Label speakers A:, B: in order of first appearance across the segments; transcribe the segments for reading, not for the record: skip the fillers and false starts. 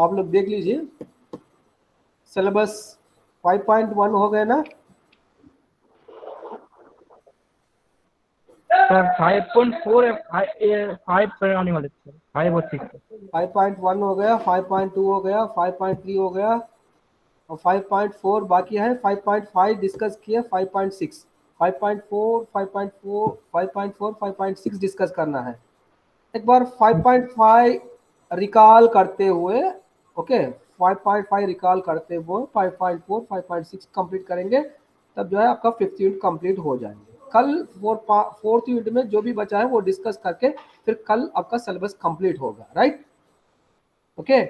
A: आप लोग देख लीजिए, सिलेबस 5.1 हो गया ना?
B: सर 5.4 5 आने वाले थे, 5 और 6।
A: 5.1 हो गया, 5.2 हो गया, 5.3 हो गया और 5.4 बाकी है। 5.5 डिस्कस किया, 5.6, 5.4, 5.4, 5.4, 5.6 डिस्कस करना है। एक बार 5.5 रिकॉल करते हुए, ओके, 5.5 रिकॉल करते हुए 5.4, 5.6 कंप्लीट करेंगे, तब जो है आपका 5th यूनिट कंप्लीट हो जाएंगे। कल 4th यूनिट में जो भी बचा है वो डिस्कस करके फिर कल आपका सिलेबस कंप्लीट होगा, राइट? ओके,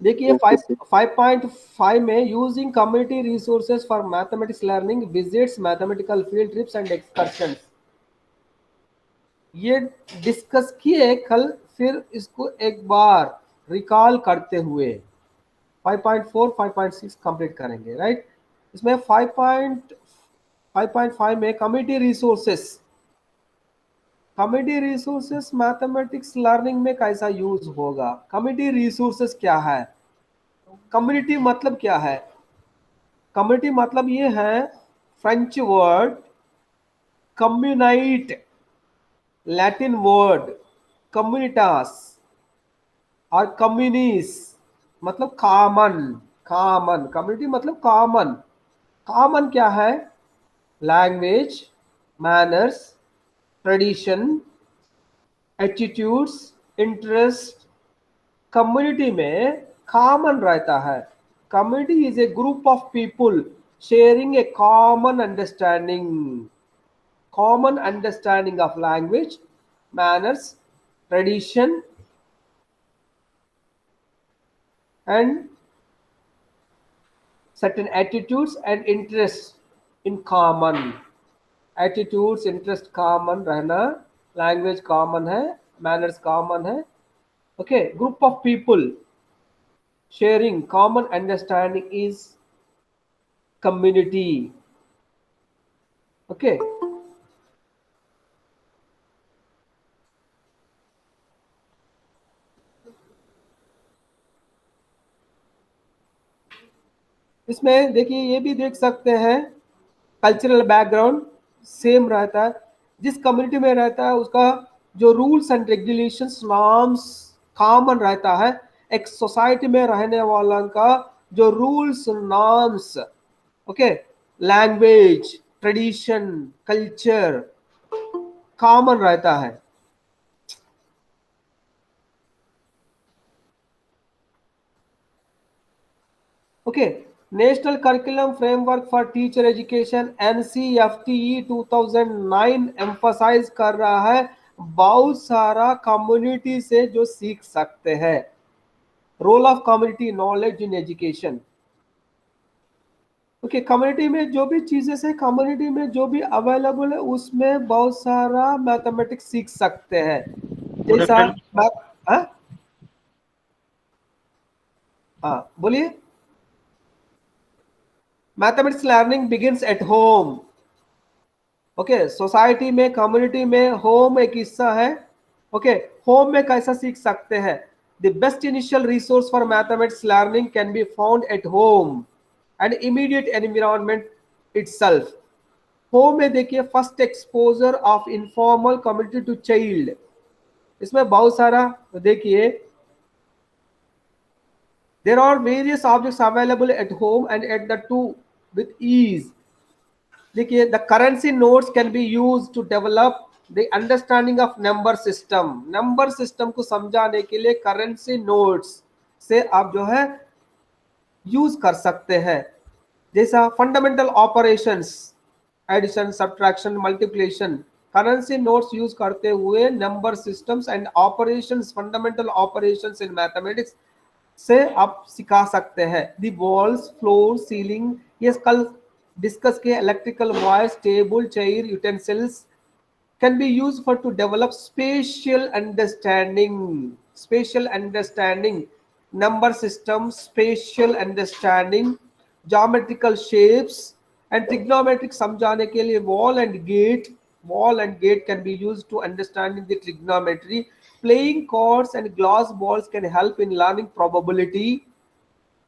A: देखिए 5.5 में using community resources for mathematics learning, visits, mathematical field trips and excursions, ये डिस्कस किए कल, फिर इसको एक बार रिकॉल करते हुए 5.4, 5.6 कंप्लीट करेंगे, राइट? इसमें 5.5 में community resources, community resources mathematics learning में कैसा यूज होगा? कम्युनिटी रिसोर्सेस क्या है? कम्युनिटी मतलब क्या है? कम्युनिटी मतलब ये है फ्रेंच वर्ड कम्युनाइट, लैटिन वर्ड कम्युनिटास और कम्युनिस मतलब कॉमन। कॉमन, कम्युनिटी मतलब कॉमन। कॉमन क्या है? Language, manners, tradition, attitudes, interest, community में कॉमन रहता है। Community is a group of people sharing A common understanding of language, manners, tradition and certain attitudes and interests in common। Attitudes, interest common रहना, language common है, manners common है, okay. Group of people sharing common understanding is community, okay. इसमें देखिए ये भी देख सकते हैं, कल्चरल बैकग्राउंड सेम रहता है, जिस कम्युनिटी में रहता है उसका जो rules and regulations, norms common रहता है। एक सोसाइटी में रहने वाला का जो rules norms, okay, language, tradition, culture common रहता है। Okay, national curriculum framework for teacher education NCFTE 2009 emphasise कर रहा है बहुत सारा कम्युनिटी से जो सीख सकते हैं। Role of community knowledge in education, okay. Community में जो भी चीजें से, कम्युनिटी में जो भी अवेलेबल है उसमें बहुत सारा मैथमेटिक्स सीख सकते हैं।
B: गुड
A: जैसा
B: आफ्टरनून।
A: हाँ हाँ बोलिए। Mathematics learning begins at home, okay. Society में, कम्युनिटी में, होम एक हिस्सा है, ओके। होम में कैसा सीख सकते हैं? The best initial resource for mathematics learning can be found at home and immediate environment itself. Home में देखिए first exposure of informal community to child, इसमें बहुत सारा देखिए, there are various objects available at home and at the two with ease। देखिए the currency notes can be use to develop the understanding of number system. Number system को समझाने के लिए currency notes से आप जो है यूज कर सकते हैं। जैसा fundamental operations, addition, subtraction, multiplication, currency notes use करते हुए number systems and operations, fundamental operations in mathematics से आप सिखा सकते हैं। दी वॉल्स, फ्लोर, सीलिंग, ये कल डिस्कस किए। Electrical wires, table, chair, utensils can be used for to develop spatial understanding, number system, spatial understanding, geometrical shapes and trigonometric समझाने के लिए wall and gate can be used to understanding the trigonometry। Playing cards and glass balls can help in learning probability.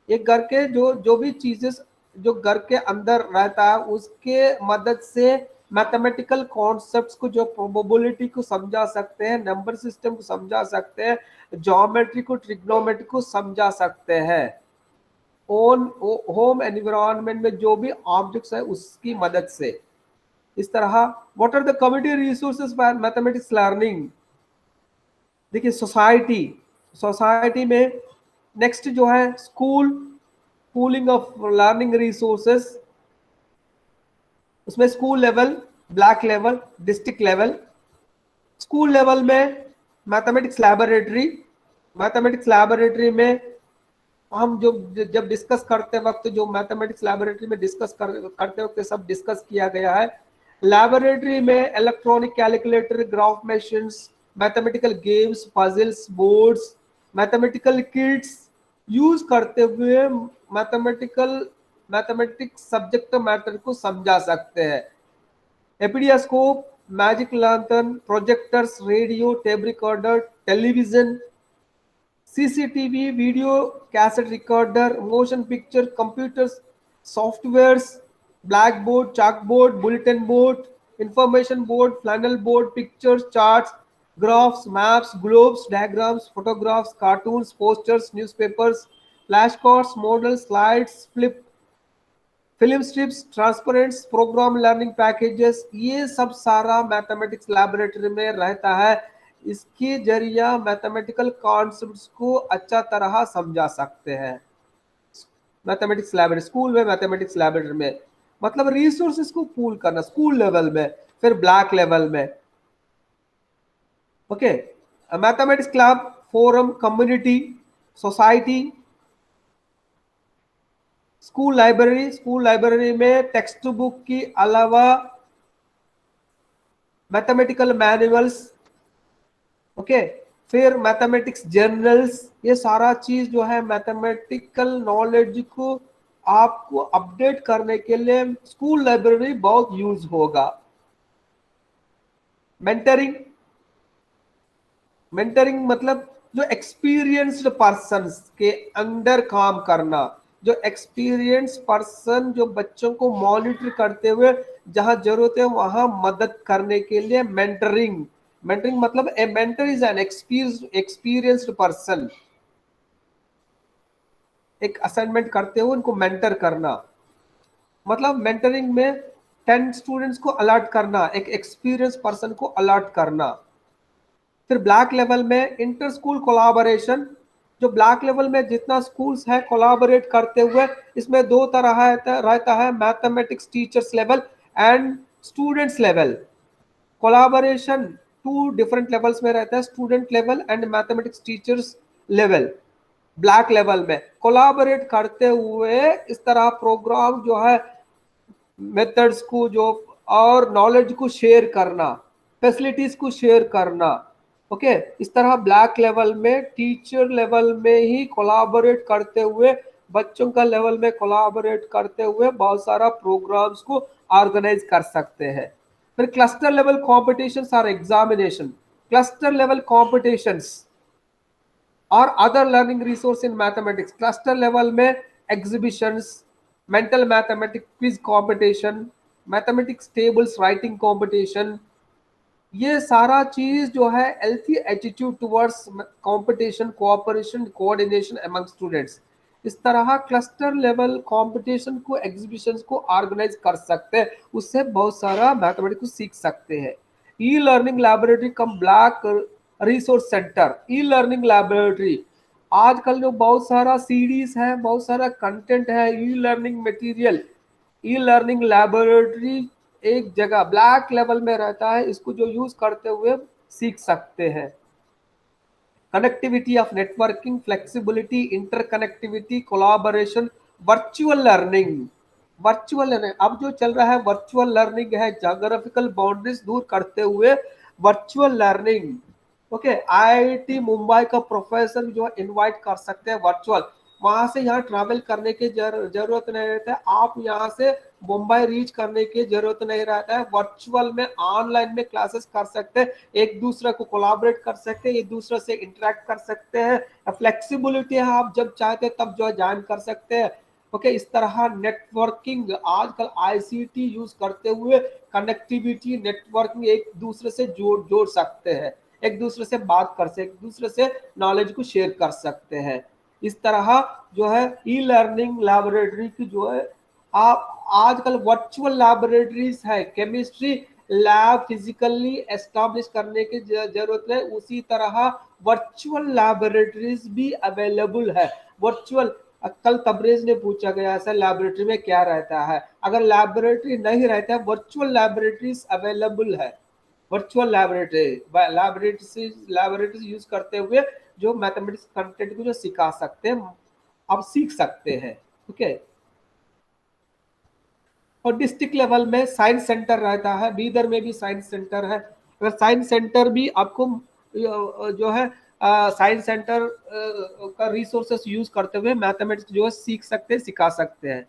A: एक घर के जो भी चीजें जो घर के अंदर रहता है उसके मदद से मैथमेटिकल कॉन्सेप्ट्स को, जो प्रोबेबिलिटी को समझा सकते हैं, नंबर सिस्टम को समझा सकते हैं, ज्योमेट्री को, ट्रिग्नोमेट्री को समझा सकते हैं। ओन होम एनवायरनमेंट में जो भी ऑब्जेक्ट्स है उसकी मदद से। इस तरह what are the community resources for mathematics learning. देखिए सोसाइटी में नेक्स्ट जो है school, pooling of learning resources. उसमें school level, block level, district level. School level में मैथमेटिक्स लैबोरेटरी में हम जो जब डिस्कस करते वक्त, जो मैथमेटिक्स लैबोरेटरी में डिस्कस करते वक्त सब डिस्कस किया गया है। लैबोरेटरी में electronic calculator, graph machines, mathematical games, puzzles, boards, mathematical kits use करते हुए मैथमेटिक्स सब्जेक्ट मैटर को समझा सकते हैं। Epidiascope, magic lantern, projectors, radio, tape recorder, television, CCTV, video cassette recorder, motion picture, computers, softwares, black board, chalk board, bulletin board, information board, flannel board, pictures, charts, graphs, maps, globes, diagrams, photographs, cartoons, posters, newspapers, flash cards, model, slides, film strips, transparents, program learning packages, ये सब सारा mathematics laboratory में रहता है। इसके जरिए mathematical concepts को अच्छा तरह समझा सकते हैं। मैथमेटिक्स लैबोरेटरी, स्कूल में मैथमेटिक्स लैबोरेटरी में मतलब रिसोर्सेज को पूल करना स्कूल लेवल में, फिर ब्लॉक लेवल में। Okay, mathematics club, forum, community, society, school library में टेक्स्ट बुक की अलावा मैथमेटिकल मैनुअल्स। ओके, फिर मैथमेटिक्स जर्नल्स। ये सारा चीज जो है मैथमेटिकल नॉलेज को आपको अपडेट करने के लिए स्कूल लाइब्रेरी बहुत यूज होगा। मेंटरिंग मतलब जो एक्सपीरियंस्ड पर्सन के अंडर काम करना, जो एक्सपीरियंस पर्सन जो बच्चों को मॉनिटर करते हुए जहां जरूरत है वहां मदद करने के लिए मेंटरिंग मतलब ए mentor is an experienced person. एक असाइनमेंट करते हुए उनको मेंटर करना, मतलब मेंटरिंग में 10 स्टूडेंट्स को अलर्ट करना, एक एक्सपीरियंस पर्सन को अलर्ट करना। फिर ब्लॉक लेवल में इंटर स्कूल कोलाबोरेशन। जो ब्लॉक लेवल में जितना स्कूल्स है कोलाबोरेट करते हुए, इसमें दो तरह रहता है, mathematics teachers level and students level. Collaboration 2 different levels में रहता है, student level and mathematics teachers level. Block level में कोलाबोरेट करते हुए इस तरह प्रोग्राम जो है मेथड्स को जो और नॉलेज को शेयर करना, फैसिलिटीज को शेयर करना। ओके, इस तरह ब्लॉक लेवल में टीचर लेवल में ही कोलाबोरेट करते हुए, बच्चों का लेवल में कोलाबोरेट करते हुए बहुत सारा प्रोग्राम्स को ऑर्गेनाइज कर सकते हैं। फिर क्लस्टर लेवल कॉम्पिटिशन्स और एग्जामिनेशन। क्लस्टर लेवल कॉम्पिटिशन्स और other learning resource in mathematics. Cluster level में exhibitions, mental mathematics quiz competition, mathematics tables writing competition, ये सारा चीज जो है healthy attitude towards competition, cooperation, coordination among students. इस तरह क्लस्टर लेवल कंपटीशन को, एग्जीबिशंस को ऑर्गेनाइज कर सकते हैं, उससे बहुत सारा मैथमेटिक्स को सीख सकते हैं। E learning laboratory cum block resource centre. E learning laboratory आजकल जो बहुत सारा सीडीज है, बहुत सारा कंटेंट है, ई लर्निंग मटेरियल, ई लर्निंग लैबोरेटरी एक जगह ब्लॉक लेवल में रहता है, इसको जो यूज करते हुए सीख सकते हैं। Connectivity of networking, flexibility, interconnectivity, collaboration, virtual learning. अब जो चल रहा है वर्चुअल लर्निंग है, ज्योग्राफिकल बाउंड्रीज दूर करते हुए virtual learning. Okay, IIT Mumbai का प्रोफेसर जो इनवाइट कर सकते हैं वर्चुअल, वहां से यहाँ ट्रैवल करने की जरूरत नहीं रहता है। आप यहाँ से मुंबई रीच करने की जरूरत नहीं रहता है। वर्चुअल में ऑनलाइन में क्लासेस कर सकते हैं, एक दूसरे को कोलैबोरेट कर सकते हैं, एक दूसरे से इंटरेक्ट कर सकते हैं। फ्लेक्सिबिलिटी है, आप जब चाहते हैं तब जो है ज्वाइन कर सकते हैं। ओके, इस तरह नेटवर्किंग आजकल आईसीटी यूज करते हुए कनेक्टिविटी नेटवर्किंग एक दूसरे से जोड़ सकते हैं, एक दूसरे से बात कर सकते, एक दूसरे से नॉलेज को शेयर कर सकते हैं। इस तरह जो है ई लर्निंग लैबोरेटरी की जो है आप आजकल वर्चुअल लैबोरेटरीज है, केमिस्ट्री लैब फिजिकली एस्टैब्लिश करने की जरूरत है, उसी तरह वर्चुअल लैबोरेटरीज भी अवेलेबल है। वर्चुअल, कल तबरेज ने पूछा गया सर लैबोरेटरी में क्या रहता है, अगर लैबोरेटरी नहीं रहता है वर्चुअल लैबोरेटरीज अवेलेबल है। वर्चुअल लैबोरेटरीज यूज करते हुए जो मैथमेटिक्स कंटेंट को जो सिखा सकते हैं, आप सीख सकते हैं। ओके, और डिस्ट्रिक्ट लेवल में साइंस सेंटर रहता है, बीदर में भी साइंस सेंटर है। अगर साइंस सेंटर भी आपको जो है साइंस सेंटर का रिसोर्सेस यूज करते हुए मैथमेटिक्स जो है सीख सकते हैं, सिखा सकते हैं।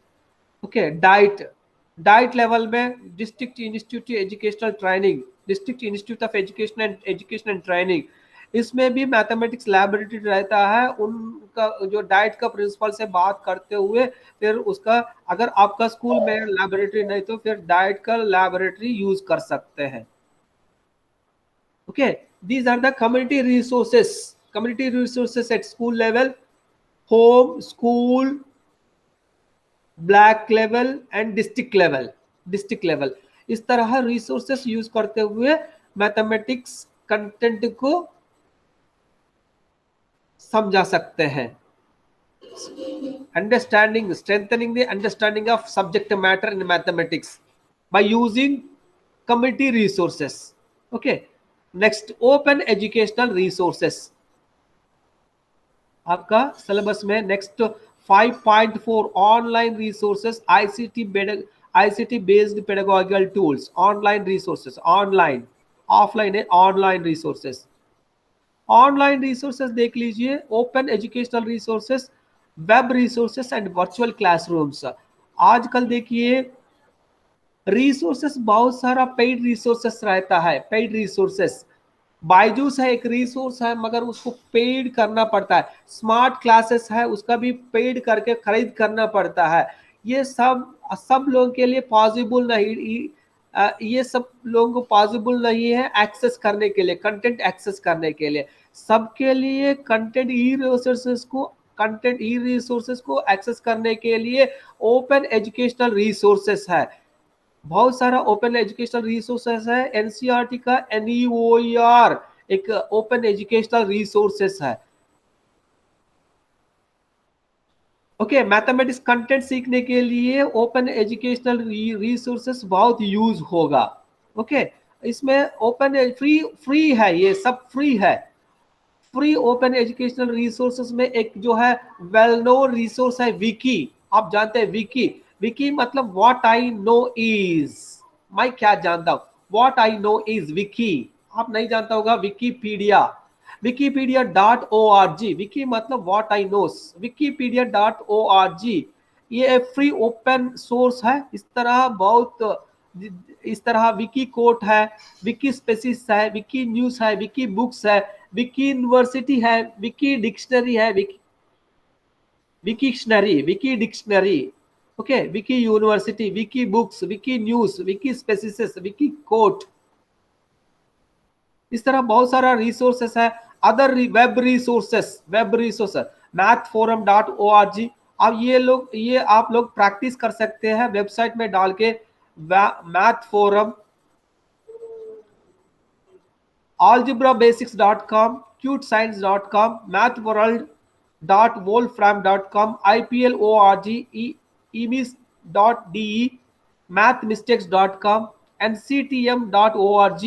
A: ओके, डाइट लेवल में district institute educational training, district institute of education and training, इसमें भी मैथमेटिक्स लैबोरेटरी रहता है। उनका जो डाइट का प्रिंसिपल से बात करते हुए फिर उसका, अगर आपका स्कूल में लैबोरेटरी नहीं तो फिर डाइट का लैबोरेटरी यूज कर सकते हैं। Okay, these are the community resources at school level, home, school, black level and district level. इस तरह रिसोर्सेस यूज करते हुए मैथमेटिक्स कंटेंट को समझा सकते हैं। Understanding, strengthening the understanding of subject matter in mathematics by using community resources. Okay, next open educational resources, आपका syllabus में next 5.4 online resources, ICT based pedagogical tools, online resources, online offline है, online resources. Online resources देख लीजिए, open educational resources, web resources and virtual classrooms. आजकल देखिए resources बहुत सारा paid resources रहता है, पेड रिसोर्सेस। बायजूस है एक रिसोर्स है मगर उसको पेड करना पड़ता है। स्मार्ट क्लासेस है उसका भी पेड करके खरीद करना पड़ता है। ये सब लोगों के लिए पॉसिबल नहीं, ये सब लोगों को पॉसिबल नहीं है एक्सेस करने के लिए, कंटेंट एक्सेस करने के लिए। सबके लिए कंटेंट ई रिसोर्सेस को एक्सेस करने के लिए ओपन एजुकेशनल रिसोर्सेस है। बहुत सारा ओपन एजुकेशनल रिसोर्सेस है। एनसीईआरटी का NEOER एक ओपन एजुकेशनल रिसोर्सेस है। ओके, मैथमेटिक्स कंटेंट सीखने के लिए ओपन एजुकेशनल रिसोर्सेस बहुत यूज होगा। ओके, इसमें ओपन फ्री है, ये सब फ्री है। फ्री ओपन एजुकेशनल रिसोर्सेस में एक जो है वेल नोन रिसोर्स है विकी। आप जानते हैं विकी, विकी मतलब व्हाट आई नो इज, मैं क्या जानता हूं, what I know is Vicky. आप नहीं जानता होगा विकीपीडिया, wikipedia.org, विकी मतलब व्हाट आई नोस, wikipedia.org। ये फ्री ओपन सोर्स है। इस तरह विकी कोट है, विकी स्पेसिस है, विकी न्यूज है, विकी बुक्स है, विकी यूनिवर्सिटी है, विकी डिक्शनरी है, wiki dictionary. Okay, wiki university, wiki books, wiki news, wiki species, wiki quote. इस तरह बहुत सारा रिसोर्सेस है। Other web resources, mathforum.org। अब ये आप लोग प्रैक्टिस कर सकते हैं वेबसाइट में डाल के, math forum, algebrabasics.com, cutescience.com, mathworld.wolfram.com, IPL.org, emis.de, mathmistakes.com, nctm.org,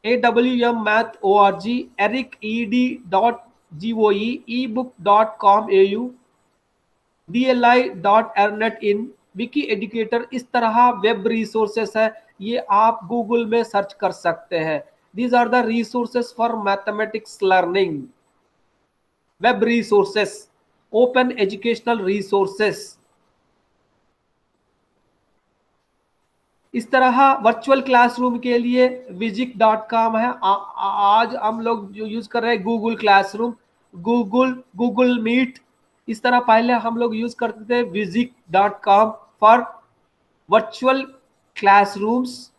A: awmmath.org, ericed.goe, ebook.com.au, dli.ernetin, Vicky educator. इस तरह वेब रिसोर्सेस है, ये आप गूगल में सर्च कर सकते हैं। These are the resources for mathematics learning, web resources. Open educational resources. इस तरह वर्चुअल क्लासरूम के लिए visit.com है। आज हम लोग जो यूज कर रहे हैं गूगल क्लासरूम, गूगल मीट। इस तरह पहले हम लोग यूज करते थे visit.com फॉर वर्चुअल क्लासरूम्स,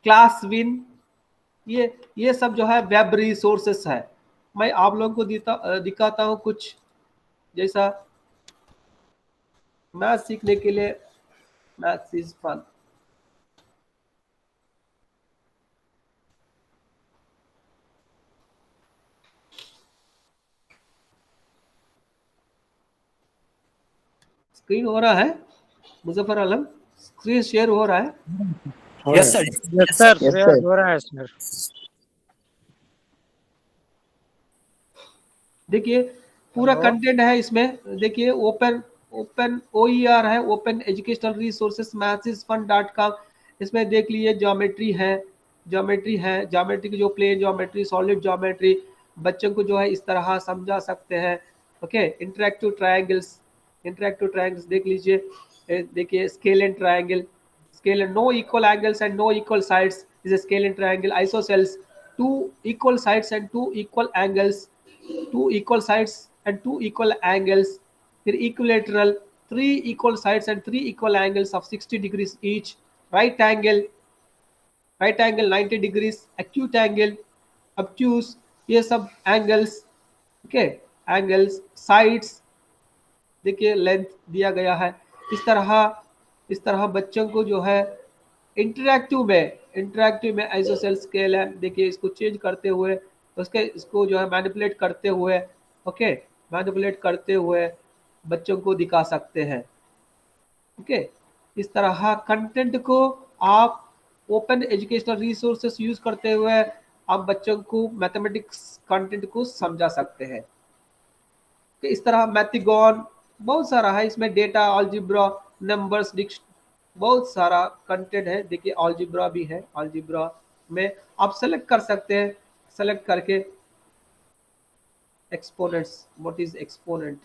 A: क्लासविन, ये सब जो है वेब रिसोर्सेस है। मैं आप लोगों को दिखाता हूँ कुछ, जैसा मैथ सीखने के लिए मैथ्स इज फन। स्क्रीन हो रहा है मुजफ्फर आलम? स्क्रीन शेयर हो रहा है?
C: Yes sir.
B: Yes sir, share हो रहा है सर।
A: देखिए पूरा
B: हेलो।
A: कंटेंट है इसमें। देखिए ओपन OER है, ओपन एजुकेशनल रिसोर्सेस mathsisfun.com। इसमें देख लीजिए ज्योमेट्री की जो प्लेन ज्योमेट्री, सॉलिड ज्योमेट्री, बच्चों को जो है इस तरह समझा सकते हैं। ओके, इंटरेक्टिव ट्रायंगल्स देख लीजिए। देखिए scale and triangle, scale and no equal angles and no equal sides is a scale and triangle. Isosceles, two equal sides and two equal angles, two equal sides and two equal angles. फिर equilateral, three equal sides and three equal angles of 60 degrees each. right angle 90 degrees, acute angle, obtuse, ये सब angles। Okay, angles, sides, देखिए length दिया गया है। इस तरह बच्चों को जो है इंटरैक्टिव में आइसोसेल स्केल है। देखिए इसको चेंज करते हुए, इसको जो है मैनिपुलेट करते हुए, ओके, मैनिपुलेट करते हुए बच्चों को दिखा सकते हैं। ओके, इस तरह कंटेंट को आप ओपन एजुकेशनल रिसोर्सेस यूज करते हुए आप बच्चों को मैथमेटिक्स कंटेंट को समझा सकते हैं। कि इस तरह मैथिगॉन बहुत सारा है इसमें, डेटा, अलजेब्रा, नंबर्स, बहुत सारा कंटेंट है। देखिए अलजेब्रा भी है, अलजेब्रा में आप सेलेक्ट कर सकते हैं, सेलेक्ट करके एक्सपोनेंट्स, व्हाट इज एक्सपोनेंट,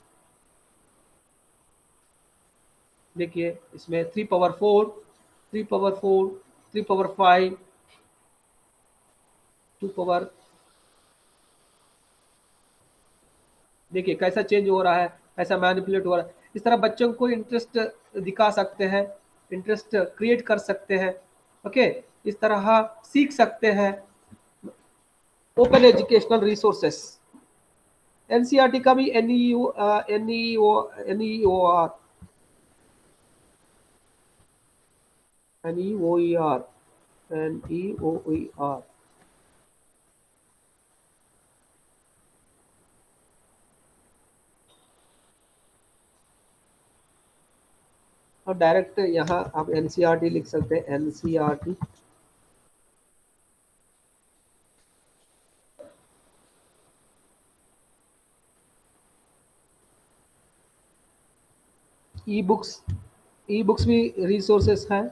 A: देखिए इसमें 3 पावर 4, 3 पावर 4, 3 पावर 5, 2 पावर, देखिए कैसा चेंज हो रहा है, कैसा मैनिपुलेट हो रहा है। इस तरह बच्चों को इंटरेस्ट दिखा सकते हैं, इंटरेस्ट क्रिएट कर सकते हैं। ओके, इस तरह सीख सकते हैं ओपन एजुकेशनल रिसोर्सेस। एनसीईआरटी का भी एनईओईआर और डायरेक्ट यहाँ आप एनसीईआरटी लिख सकते हैं, एनसीईआरटी। ई बुक्स भी रिसोर्सेस हैं,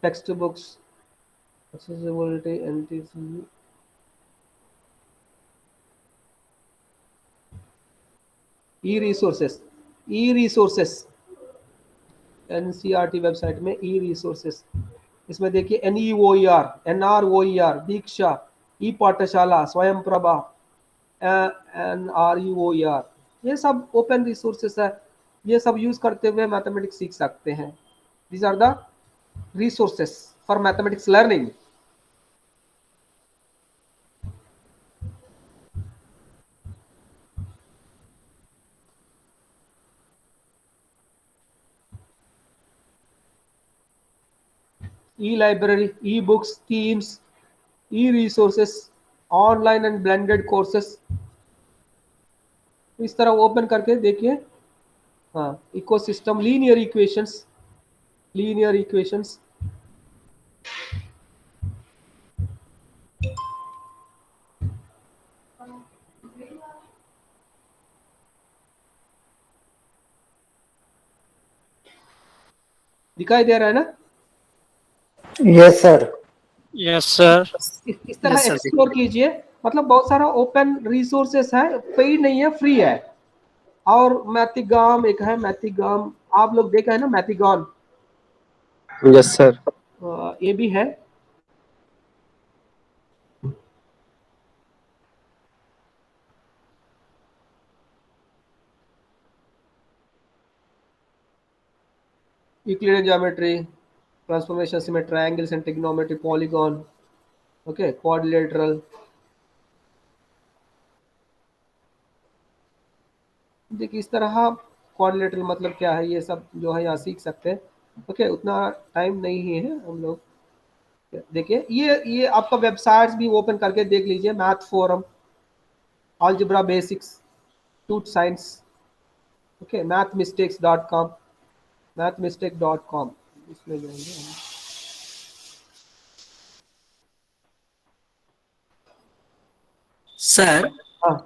A: टेक्स्ट बुक्स, accessibility, NTC, ई रिसोर्सेस एनसीईआरटी वेबसाइट में ई रिसोर्सेस। इसमें देखिए NEOER, दीक्षा, ई पाठशाला, स्वयं प्रभा, NREOER, ये सब ओपन रिसोर्सेस है। ये सब यूज करते हुए मैथमेटिक्स सीख सकते हैं। These are the resources for mathematics learning. e-library, e-books, themes, e-resources, online and blended courses. इस तरह ओपन करके देखिए, हाँ, इकोसिस्टम, लीनियर इक्वेशंस, दिखाई दे रहा है ना?
C: Yes sir. Yes sir.
A: इस तरह
D: Yes, sir.
A: एक्सप्लोर कीजिए। मतलब बहुत सारा ओपन रिसोर्सेस है, पेड नहीं है, फ्री है। और मैथिगाम एक है, मैथिगाम आप लोग देखा है ना, मैथिगॉन,
D: Yes, sir.
A: ये भी है। Euclidean geometry, transformation symmetry, triangles and trigonometry, polygon, okay, quadrilateral. देखिए इस तरह क्वाड्रिलेटरल मतलब क्या है, ये सब जो है यहाँ सीख सकते हैं। ओके, उतना टाइम नहीं है हम लोग। देखिए ये आपका वेबसाइट्स भी ओपन करके देख लीजिए, मैथ फोरम, अलजेब्रा बेसिक्स, टूट साइंस, ओके, mathmistakes.com, mathmistake.com, इसमें जाएंगे हम।
D: सर
A: हाँ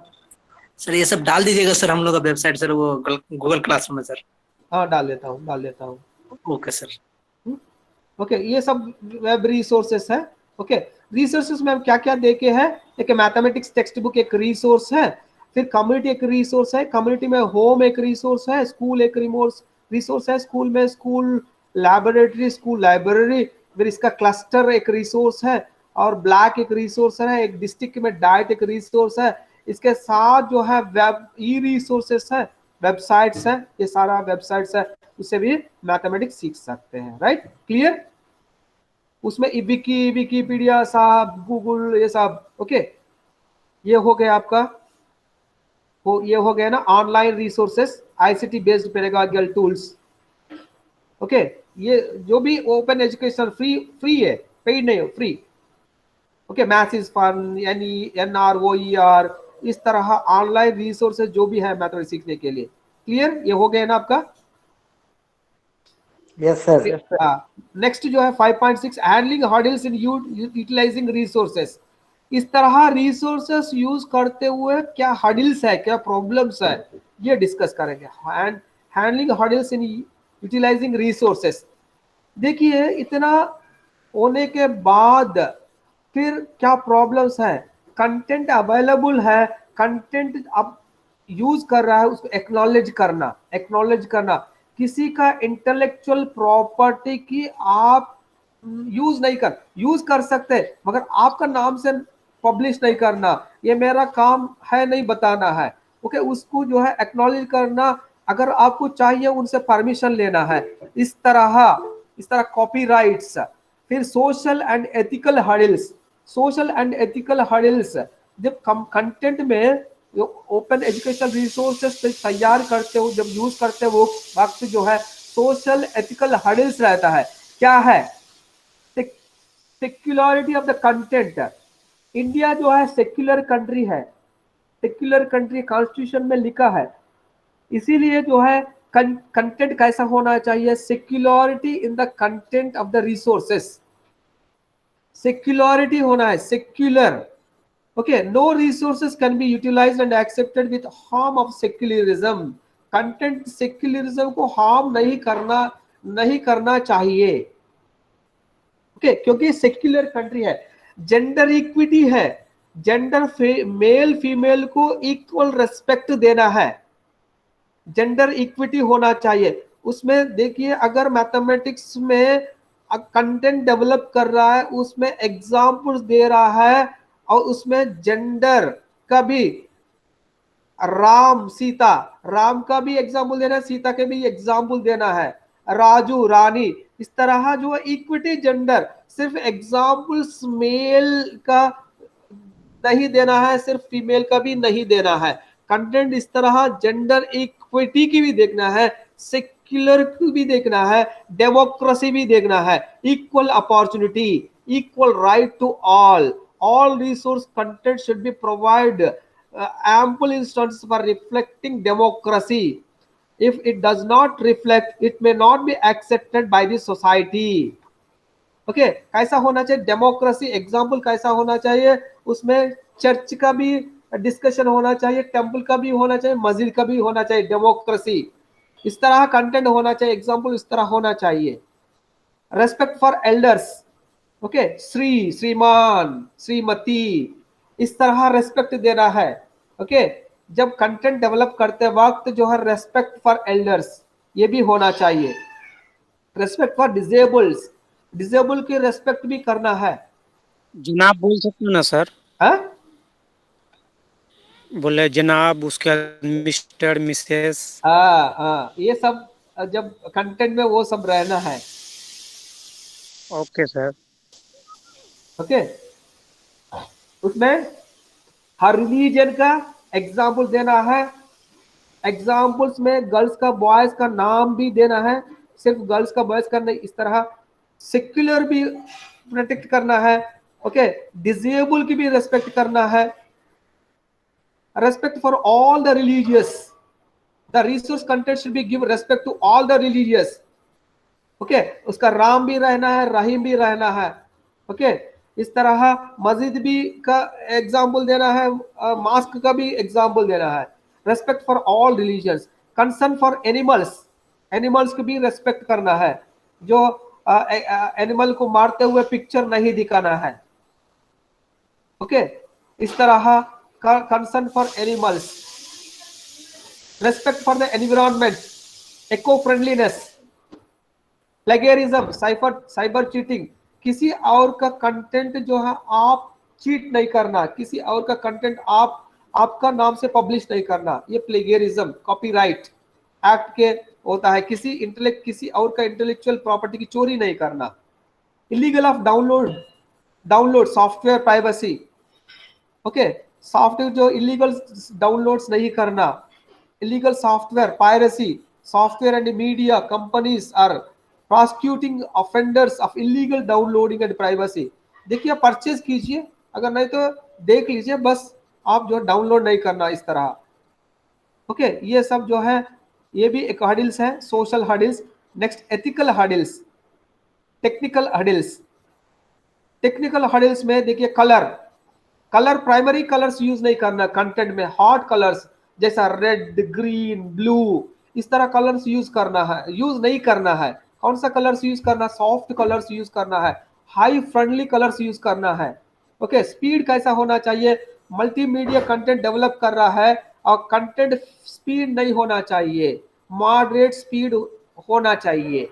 D: सर ये सब डाल दीजिएगा सर हम लोग का वेबसाइट सर, वो गूगल क्लासरूम में सर।
A: हाँ, डाल देता हूँ।
D: Okay sir.
A: ओके, ये सब वेब रिसोर्सेस है। ओके, रिसोर्सेस में हम क्या क्या देखे हैं, एक मैथमेटिक्स टेक्स्ट बुक एक रिसोर्स है, फिर कम्युनिटी एक रिसोर्स है, कम्युनिटी में होम एक रिसोर्स है, स्कूल एक रिसोर्स है, स्कूल में स्कूल लैबोरेटरी, स्कूल लाइब्रेरी, फिर इसका क्लस्टर एक रिसोर्स है, और ब्लैक एक रिसोर्स है, एक डिस्ट्रिक्ट में डाइट एक रिसोर्स है। इसके साथ जो है वेब ई रिसोर्सेस है, वेबसाइट्स है, ये सारा वेबसाइट्स है, उससे भी मैथमेटिक्स सीख सकते हैं। Right, clear? उसमें विकीपीडिया साहब, गूगल, ये सब। ओके, ये हो गया आपका, ये हो गया ना online resources, ICT based pedagogical tools. Okay, ये जो भी ओपन एजुकेशन फ्री है, पेड नहीं है, free. Okay, maths is fun, NROER, इस तरह ऑनलाइन रिसोर्सेज जो भी है मैथमेटिक्स सीखने के लिए। क्लियर? ये हो गया ना आपका?
E: Yes sir.
A: नेक्स्ट जो है 5.6, handling hurdles in utilising resources. इस तरह रिसोर्सेस यूज करते हुए क्या हर्डल्स है, क्या प्रॉब्लम्स है, ये डिस्कस करेंगे। Handling hurdles in utilising resources. देखिए इतना होने के बाद फिर क्या प्रॉब्लम्स है, कंटेंट अवेलेबल है, कंटेंट अब यूज कर रहा है, उसको एक्नॉलेज करना। किसी का इंटेलेक्चुअल प्रॉपर्टी की आप यूज कर सकते हैं, मगर आपका नाम से पब्लिश नहीं करना, ये मेरा काम है नहीं बताना है। ओके, उसको जो है एक्नॉलेज करना, अगर आपको चाहिए उनसे परमिशन लेना है। इस तरह कॉपीराइट्स। फिर सोशल एंड एथिकल हर्डल्स, जब कंटेंट में ओपन एजुकेशनल रिसोर्सेस तैयार करते हो, जब यूज करते हो, वक्त जो है सोशल एथिकल हर्डल्स रहता है। क्या है? Secularity of the content. India जो है सेक्युलर कंट्री है, सेक्युलर कंट्री कॉन्स्टिट्यूशन में लिखा है। इसीलिए जो है कंटेंट कैसा होना चाहिए, secularity in the content of the resources, secularity होना है, secular. Okay, no resources can be utilised and accepted with harm of secularism. Content secularism को हार्म नहीं करना चाहिए। ओके, क्योंकि सेक्युलर कंट्री है। जेंडर इक्विटी है, जेंडर मेल फीमेल को इक्वल रेस्पेक्ट देना है, जेंडर इक्विटी होना चाहिए। उसमें देखिए अगर मैथमेटिक्स में कंटेंट डेवलप कर रहा है, उसमें एग्जाम्पल्स दे रहा है, और उसमें जेंडर का भी, राम का भी एग्जाम्पल देना है, सीता के भी एग्जाम्पल देना है, राजू रानी, इस तरह जो है इक्विटी जेंडर। सिर्फ एग्जाम्पल्स मेल का नहीं देना है, सिर्फ फीमेल का भी नहीं देना है। कंटेंट इस तरह जेंडर इक्विटी की भी देखना है, सेक्युलर की भी देखना है, डेमोक्रेसी भी देखना है, equal opportunity, equal right to all resource content should be provide ample instances for reflecting democracy. If it does not reflect, it may not be accepted by the society. Okay, कैसा होना चाहिए democracy, example कैसा होना चाहिए, उसमें church का भी discussion होना चाहिए, टेम्पल का भी होना चाहिए, मस्जिद का भी होना चाहिए। डेमोक्रेसी इस तरह कंटेंट होना चाहिए, एग्जाम्पल इस तरह होना चाहिए। Respect for elders, okay, Shri, श्रीमान, श्रीमती, इस तरह रेस्पेक्ट देना है। ओके, जब कंटेंट डेवलप करते वक्त जो है रेस्पेक्ट फॉर एल्डर्स ये भी होना चाहिए। रेस्पेक्ट फॉर डिजेबल्स, डिजेबल की रेस्पेक्ट भी करना है।
C: जनाब बोल सकते हो ना सर?
A: हाँ
C: बोले जनाब, उसके बाद मिस्टर, मिसेस।
A: हाँ हाँ, ये सब जब कंटेंट में वो सब रहना है।
C: Okay sir.
A: ओके, उसमें हर रिलीजन का एग्जाम्पल देना है। एग्जाम्पल्स में गर्ल्स का बॉयज का नाम भी देना है, सिर्फ गर्ल्स का बॉयज का नहीं, इस तरह सेक्युलर भी प्रोटेक्ट करना है। ओके, डिजेबल की भी रेस्पेक्ट करना है। Respect for all the religious, the resource content should be give respect to all the religious. Okay, उसका राम भी रहना है, रहीम भी रहना है। ओके, इस तरह मस्जिद भी का एग्जाम्पल देना है, मास्क का भी एग्जाम्पल देना है। Respect for all religions, concern for animals, animals की भी रेस्पेक्ट करना है। जो एनिमल को मारते हुए पिक्चर नहीं दिखाना है। ओके, इस तरह concern for animals, respect for the environment, eco friendliness, plagiarism, cyber cheating, किसी और का कंटेंट जो है आप चीट नहीं करना, किसी और का कंटेंट आप आपका नाम से पब्लिश नहीं करना, ये प्लेगरिज्म कॉपीराइट एक्ट के होता है। किसी और का इंटेलेक्चुअल प्रॉपर्टी की चोरी नहीं करना। Illegal of download software privacy. Okay, software जो इलीगल डाउनलोड्स नहीं करना। Illegal software piracy, software and media companies are prosecuting offenders of illegal downloading and privacy. देखिए, परचेज कीजिए, अगर नहीं तो देख लीजिए, बस आप जो डाउनलोड नहीं करना इस तरह। ओके, ये सब जो है ये भी एक हर्डल्स है, social hurdles. Next, ethical hurdles, technical hurdles. Technical hurdles में देखिए, कलर प्राइमरी कलर्स यूज नहीं करना कंटेंट में। हॉट कलर्स जैसा रेड, ग्रीन, ब्लू, इस तरह कलर्स यूज नहीं करना है। कौन सा कलर्स यूज करना? सॉफ्ट कलर्स यूज करना है, हाई फ्रेंडली कलर्स यूज करना है। ओके, स्पीड कैसा होना चाहिए? मल्टीमीडिया कंटेंट डेवलप कर रहा है और कंटेंट स्पीड नहीं होना चाहिए, मॉडरेट स्पीड होना चाहिए।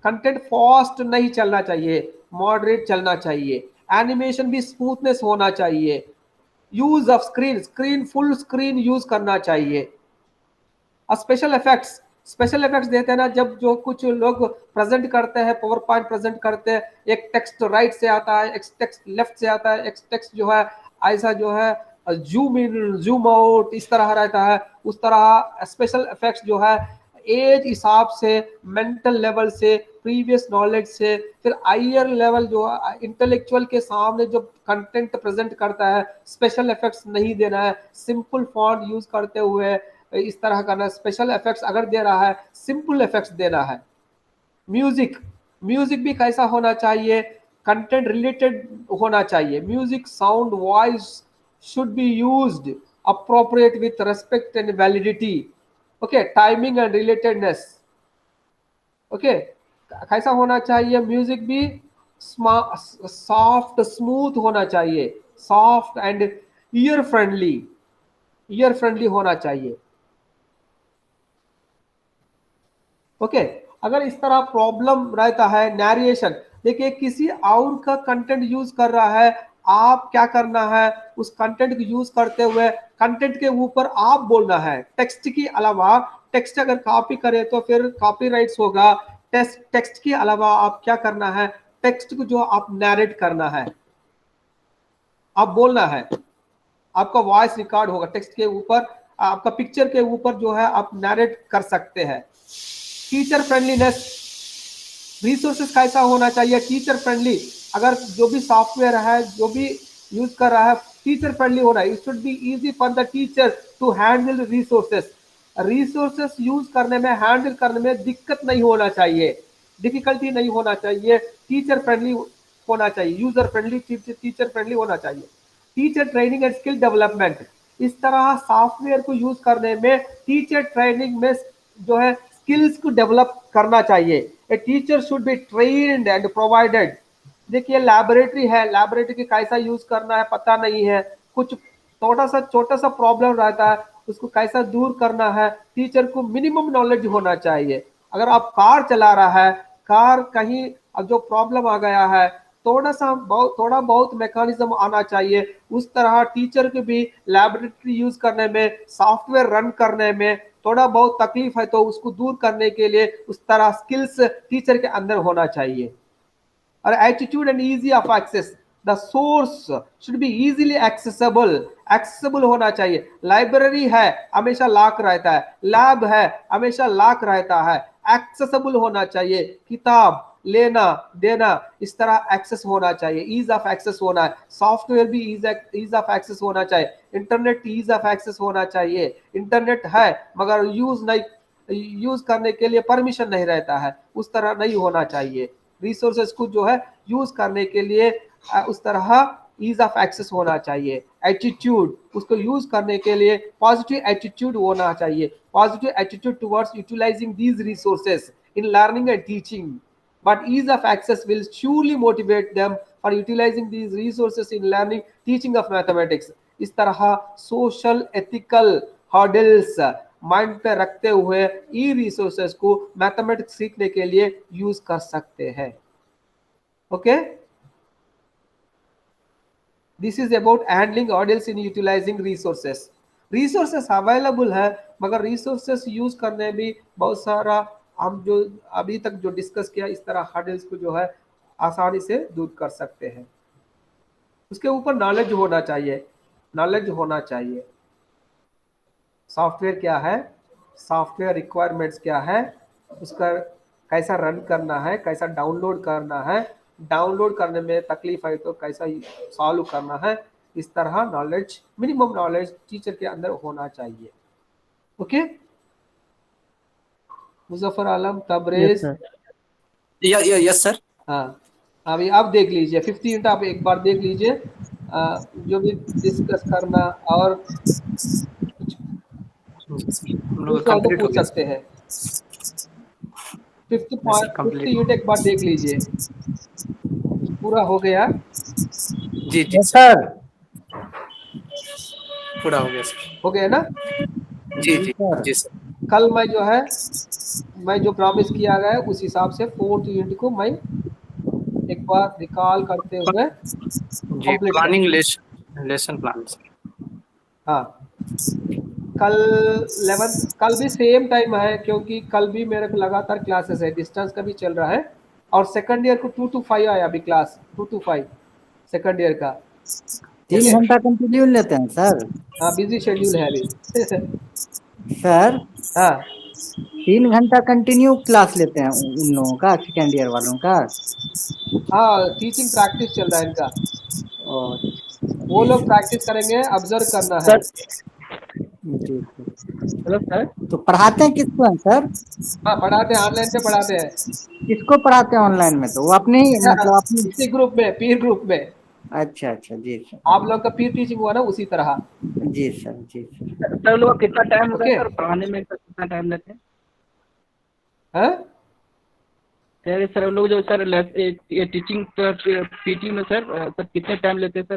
A: कंटेंट फास्ट नहीं चलना चाहिए, मॉडरेट चलना चाहिए। एनिमेशन भी स्मूथनेस होना चाहिए। Use of screen full screen use करना चाहिए। स्पेशल इफेक्ट्स देते हैं ना, जब जो कुछ लोग प्रेजेंट करते हैं, पावर पॉइंट प्रेजेंट करते हैं, एक टेक्स्ट राइट से आता है, एक टेक्स्ट लेफ्ट से आता है, एक टेक्स्ट जो है ऐसा जो है जूम इन जूम आउट इस तरह रहता है। उस तरह स्पेशल इफेक्ट्स जो है एज हिसाब से, मेंटल लेवल से, प्रीवियस नॉलेज से, फिर हायर लेवल जो इंटेलेक्चुअल के सामने जो कंटेंट प्रेजेंट करता है, स्पेशल इफेक्ट्स नहीं देना है। सिंपल फॉन्ट यूज करते हुए इस तरह करना। स्पेशल इफेक्ट्स अगर दे रहा है, सिंपल इफेक्ट्स देना है। म्यूजिक भी कैसा होना चाहिए? कंटेंट रिलेटेड होना चाहिए। Music, sound, voice should be used appropriate with respect and validity. Okay, timing and relatedness. Okay, कैसा होना चाहिए? म्यूजिक भी सॉफ्ट स्मूथ होना चाहिए, सॉफ्ट एंड ईयर फ्रेंडली होना चाहिए। ओके, अगर इस तरह प्रॉब्लम रहता है नैरेशन, देखिए किसी और का कंटेंट यूज कर रहा है, आप क्या करना है? उस कंटेंट को यूज करते हुए कंटेंट के ऊपर आप बोलना है, टेक्स्ट के अलावा। टेक्स्ट अगर कॉपी करे तो फिर कॉपीराइट्स होगा। टेक्स्ट के अलावा आप क्या करना है? टेक्स्ट को जो आप नैरेट करना है, आप बोलना है, आपका वॉइस रिकॉर्ड होगा टेक्स्ट के ऊपर, आपका पिक्चर के ऊपर जो है आप नैरेट कर सकते हैं। टीचर फ्रेंडलीनेस, रिसोर्सेस कैसा होना चाहिए? टीचर फ्रेंडली, अगर जो भी सॉफ्टवेयर है, जो भी यूज कर रहा है, टीचर फ्रेंडली हो रहा है। It should be easy for the teacher to handle resources use करने में, हैंडल करने में दिक्कत नहीं होना चाहिए, डिफिकल्टी नहीं होना चाहिए। टीचर फ्रेंडली होना चाहिए, यूजर फ्रेंडली, टीचर फ्रेंडली होना चाहिए। Teacher training and skill development, इस तरह सॉफ्टवेयर को यूज करने में टीचर ट्रेनिंग में जो है स्किल्स को डेवलप करना चाहिए। A teacher should be trained and provided देखिए लैबोरेटरी है, लैबोरेटरी के कैसा यूज करना है पता नहीं है, कुछ छोटा सा प्रॉब्लम रहता है, उसको कैसा दूर करना है, टीचर को मिनिमम नॉलेज होना चाहिए। अगर आप कार चला रहा है, कार कहीं अब जो प्रॉब्लम आ गया है, थोड़ा बहुत मैकेनिज्म आना चाहिए। उस तरह टीचर को भी लैबोरेटरी यूज करने में, सॉफ्टवेयर रन करने में थोड़ा बहुत तकलीफ है, तो उसको दूर करने के लिए उस तरह स्किल्स टीचर के अंदर होना चाहिए। और attitude and easy of access, the source should be easily accessible होना चाहिए। लाइब्रेरी है हमेशा लॉक रहता है, लैब है हमेशा लॉक रहता है, एक्सेसिबल होना चाहिए। किताब लेना देना इस तरह एक्सेस होना चाहिए, ईज ऑफ एक्सेस होना है। सॉफ्टवेयर भी ईज ऑफ एक्सेस होना चाहिए, इंटरनेट ईज ऑफ एक्सेस होना चाहिए। इंटरनेट है मगर यूज करने के लिए परमिशन नहीं रहता है, उस तरह नहीं होना चाहिए। रिसोर्सेज को जो है यूज करने के लिए उस तरह ईज ऑफ एक्सेस होना चाहिए। एटीट्यूड, उसको यूज करने के लिए पॉजिटिव एटीट्यूड होना चाहिए, positive attitude towards utilising these resources in learning and teaching, but ease of access will surely motivate them for utilizing these resources in learning teaching of mathematics। इस तरह social ethical hurdles mind पे रखते हुए ई resources को mathematics सीखने के लिए use कर सकते हैं। Okay, this is about handling hurdles in utilising resources. Resources available है मगर रिसोर्सेस यूज करने भी बहुत सारा, हम जो अभी तक जो डिस्कस किया, इस तरह हर्डल्स को जो है आसानी से दूर कर सकते हैं। उसके ऊपर नॉलेज होना चाहिए, नॉलेज होना चाहिए। सॉफ्टवेयर क्या है, सॉफ्टवेयर रिक्वायरमेंट्स क्या है, उसका कैसा रन करना है, कैसा डाउनलोड करना है, डाउनलोड करने में तकलीफ है तो कैसा सॉल्व करना है, इस तरह नॉलेज, मिनिमम नॉलेज टीचर के अंदर होना चाहिए। Okay, Muzaffar Alam
B: yes
A: Tabrez.
B: Sir.
D: Yes sir.
A: हाँ, अभी आप देख लीजिए 50 यूनिट, आप एक बार देख लीजिए, जो भी डिस्कस करना और
D: हम लोग
A: पूछना हो तो
D: कंप्लीट हो
A: पूछ
D: गया
A: सकते हैं। Fifth
D: yes sir,
A: 50
D: complete.
A: Unit एक बार देख लीजिए, पूरा हो गया।
D: जी जी
B: यस
D: सर,
B: सर।
D: पूरा हो गया सर।
A: हो गया ना?
D: जी
B: जी
D: जी
B: सर।
D: जी सर।
A: कल मैं जो प्रॉमिस किया गया है उस हिसाब से 4th यूनिट को मैं एक बार रिकॉल करते हुए
D: जी,
A: कंप्लीट कर।
D: Planning lesson plan sir.
A: हाँ, कल 11th, कल भी सेम टाइम है क्योंकि कल भी मेरे को लगातार क्लासेस है, डिस्टेंस का भी चल रहा है। और सेकंड ईयर को 2 to 5 आया अभी क्लास, 2 to 5 सेकंड ईयर का।
B: 3 घंटा कंटिन्यू लेते हैं सर?
A: हाँ, बिजी शेड्यूल है अभी।
B: सर
A: हाँ
B: 3 घंटा कंटिन्यू क्लास लेते हैं उन लोगों का, सेकेंड ईयर वालों का?
A: हाँ, टीचिंग प्रैक्टिस चल रहा है इनका,
B: और
A: वो
B: जी
A: लोग
B: सर।
A: प्रैक्टिस करेंगे, ऑब्जर्व करना है।
B: सर जी सर।
E: Hello sir.
B: तो पढ़ाते हैं किसको हैं सर?
A: हाँ, पढ़ाते हैं, ऑनलाइन पे पढ़ाते हैं।
B: किसको पढ़ाते हैं ऑनलाइन में? तो वो अपने ही मतलब अपनी।
A: इसी ग्रुप में, पीर ग्रुप में,
B: अच्छा अच्छा, जी सर।
A: आप लोग का पीर टीचिंग हुआ ना, उसी तरह।
B: जी सर, जी सर।
E: सर लोग का कितना टाइम होता है
A: ओके,
E: सर पढ़ाने में, सर कितना टाइम लेते हैं?
A: हाँ
E: सर लोग जो सर टीचिंग पीटी में सर कितने टाइम लेते हैं सर?